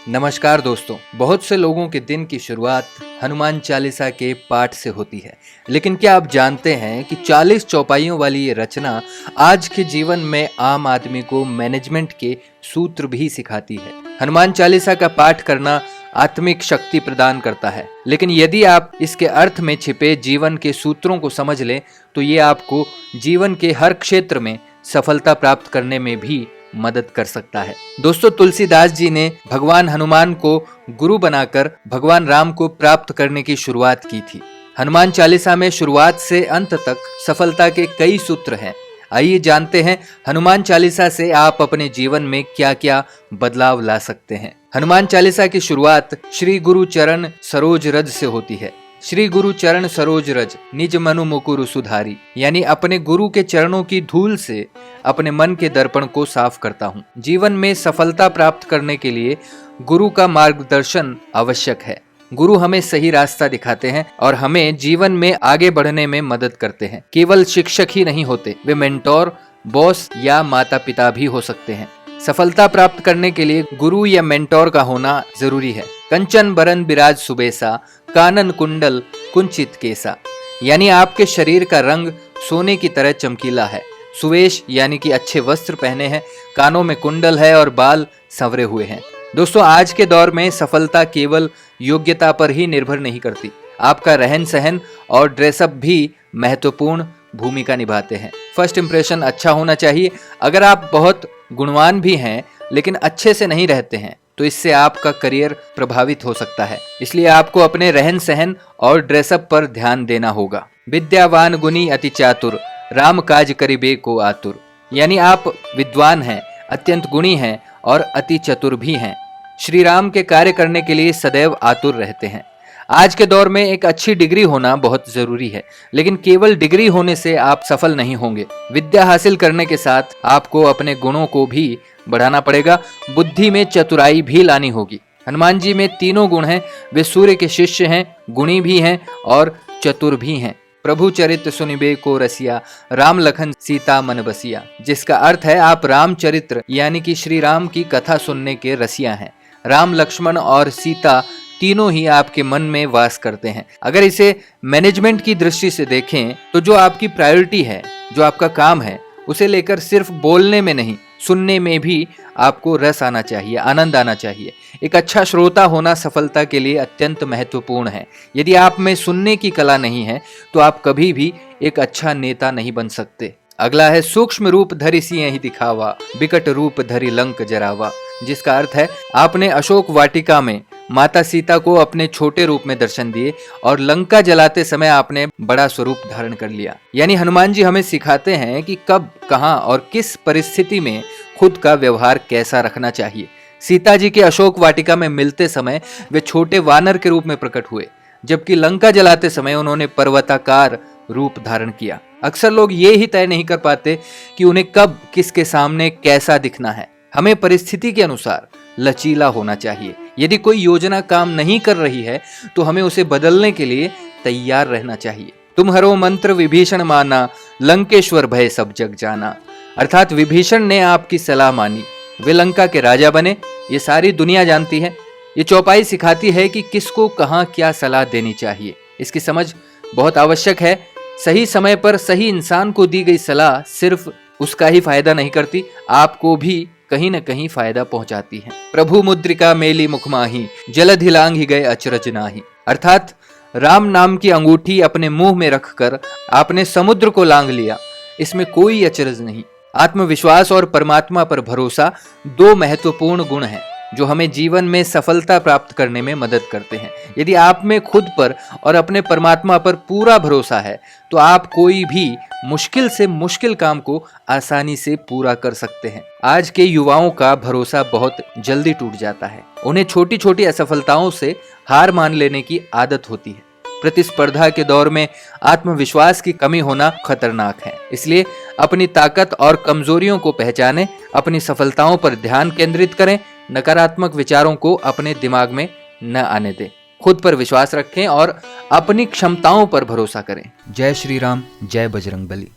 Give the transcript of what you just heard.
नमस्कार दोस्तों। बहुत से लोगों के दिन की शुरुआत हनुमान चालीसा के पाठ से होती है, लेकिन क्या आप जानते हैं कि 40 चौपाइयों वाली ये रचना आज के जीवन में आम आदमी को मैनेजमेंट के सूत्र भी सिखाती है। हनुमान चालीसा का पाठ करना आत्मिक शक्ति प्रदान करता है, लेकिन यदि आप इसके अर्थ में छिपे जीवन के सूत्रों को समझ लें तो ये आपको जीवन के हर क्षेत्र में सफलता प्राप्त करने में भी मदद कर सकता है। दोस्तों, तुलसीदास जी ने भगवान हनुमान को गुरु बनाकर भगवान राम को प्राप्त करने की शुरुआत की थी। हनुमान चालीसा में शुरुआत से अंत तक सफलता के कई सूत्र हैं। आइए जानते हैं हनुमान चालीसा से आप अपने जीवन में क्या क्या बदलाव ला सकते हैं। हनुमान चालीसा की शुरुआत श्री गुरु चरण सरोज रज से होती है। श्री गुरु चरण सरोज रज निज मनु मुकुरु सुधारी, यानी अपने गुरु के चरणों की धूल से अपने मन के दर्पण को साफ करता हूँ। जीवन में सफलता प्राप्त करने के लिए गुरु का मार्गदर्शन आवश्यक है। गुरु हमें सही रास्ता दिखाते हैं और हमें जीवन में आगे बढ़ने में मदद करते हैं। केवल शिक्षक ही नहीं होते, वे मेंटोर, बॉस या माता पिता भी हो सकते हैं। सफलता प्राप्त करने के लिए गुरु या मेंटोर का होना जरूरी है। कंचन बरन बिराज सुबेसा, कानन कुंडल कुंचित केसा, यानी आपके शरीर का रंग सोने की तरह चमकीला है। सुवेश यानी कि अच्छे वस्त्र पहने हैं, कानों में कुंडल है और बाल संवरे हुए हैं। दोस्तों, आज के दौर में सफलता केवल योग्यता पर ही निर्भर नहीं करती, आपका रहन सहन और ड्रेसअप भी महत्वपूर्ण भूमिका निभाते हैं। फर्स्ट इंप्रेशन अच्छा होना चाहिए। अगर आप बहुत गुणवान भी हैं लेकिन अच्छे से नहीं रहते हैं तो इससे आपका करियर प्रभावित हो सकता है। इसलिए आपको अपने रहन सहन और ड्रेसअप पर ध्यान देना होगा। विद्यावान गुणी अति चातुर, राम काज करिबे को आतुर, यानी आप विद्वान हैं, अत्यंत गुणी हैं और अति चतुर भी हैं। श्री राम के कार्य करने के लिए सदैव आतुर रहते हैं। आज के दौर में एक अच्छी डिग्री होना बहुत जरूरी है, लेकिन केवल डिग्री होने से आप सफल नहीं होंगे। विद्या हासिल करने के साथ आपको अपने गुणों को भी बढ़ाना पड़ेगा। बुद्धि में चतुराई भी लानी होगी। हनुमान जी में तीनों गुण हैं। वे सूर्य के शिष्य हैं, गुणी भी हैं और चतुर भी हैं। प्रभु चरित्र सुनिबे को रसिया, राम लखन सीता मन बसिया, जिसका अर्थ है आप रामचरित्र यानी कि श्री राम की कथा सुनने के रसिया हैं। राम, लक्ष्मण और सीता तीनों ही आपके मन में वास करते हैं। अगर इसे मैनेजमेंट की दृष्टि से देखें तो जो आपकी प्रायोरिटी है, जो आपका काम है, उसे लेकर सिर्फ बोलने में नहीं, सुनने में भी आपको रस आना चाहिए, आनंद आना चाहिए। एक अच्छा श्रोता होना सफलता के लिए अत्यंत महत्वपूर्ण है। यदि आप में सुनने की कला नहीं है तो आप कभी भी एक अच्छा नेता नहीं बन सकते। अगला है सूक्ष्म रूप धरि सिंह ही दिखावा, विकट रूप धरि लंक जरावा, जिसका अर्थ है आपने अशोक वाटिका में माता सीता को अपने छोटे रूप में दर्शन दिए और लंका जलाते समय आपने बड़ा स्वरूप धारण कर लिया। यानी हनुमान जी हमें सिखाते हैं कि कब, कहां और किस परिस्थिति में खुद का व्यवहार कैसा रखना चाहिए। सीता जी के अशोक वाटिका में मिलते समय वे छोटे वानर के रूप में प्रकट हुए, जबकि लंका जलाते समय उन्होंने पर्वताकार रूप धारण किया। अक्सर लोग ये ही तय नहीं कर पाते कि उन्हें कब किसके सामने कैसा दिखना है। हमें परिस्थिति के अनुसार लचीला होना चाहिए। यदि कोई योजना काम नहीं कर रही है तो हमें उसे बदलने के लिए तैयार रहना चाहिए। तुम्हारो मंत्र विभीषण माना, लंकेश्वर भय सब जग जाना, अर्थात विभीषण ने आपकी सलाह मानी, वे लंका के राजा बने, ये सारी दुनिया जानती है। ये चौपाई सिखाती है कि किसको कहाँ क्या सलाह देनी चाहिए। इसकी समझ बहुत आवश्यक है। सही समय पर सही इंसान को दी गई सलाह सिर्फ उसका ही फायदा नहीं करती, आपको भी कहीं न कहीं फायदा पहुंचाती है। प्रभु मुद्रिका मेली मुखमाही, जलधि लांघ ही गए अचरज नाही, अर्थात राम नाम की अंगूठी अपने मुंह में रखकर आपने समुद्र को लांघ लिया, इसमें कोई अचरज नहीं। आत्मविश्वास और परमात्मा पर भरोसा दो महत्वपूर्ण गुण हैं जो हमें जीवन में सफलता प्राप्त करने में मदद करते हैं। यदि आप में खुद पर और अपने परमात्मा पर पूरा भरोसा है तो आप कोई भी मुश्किल से मुश्किल काम को आसानी से पूरा कर सकते हैं। आज के युवाओं का भरोसा बहुत जल्दी टूट जाता है। उन्हें छोटी छोटी असफलताओं से हार मान लेने की आदत होती है। प्रतिस्पर्धा के दौर में आत्मविश्वास की कमी होना खतरनाक है। इसलिए अपनी ताकत और कमजोरियों को पहचानें, अपनी सफलताओं पर ध्यान केंद्रित करें, नकारात्मक विचारों को अपने दिमाग में न आने दें। खुद पर विश्वास रखें और अपनी क्षमताओं पर भरोसा करें। जय श्री राम, जय बजरंगबली।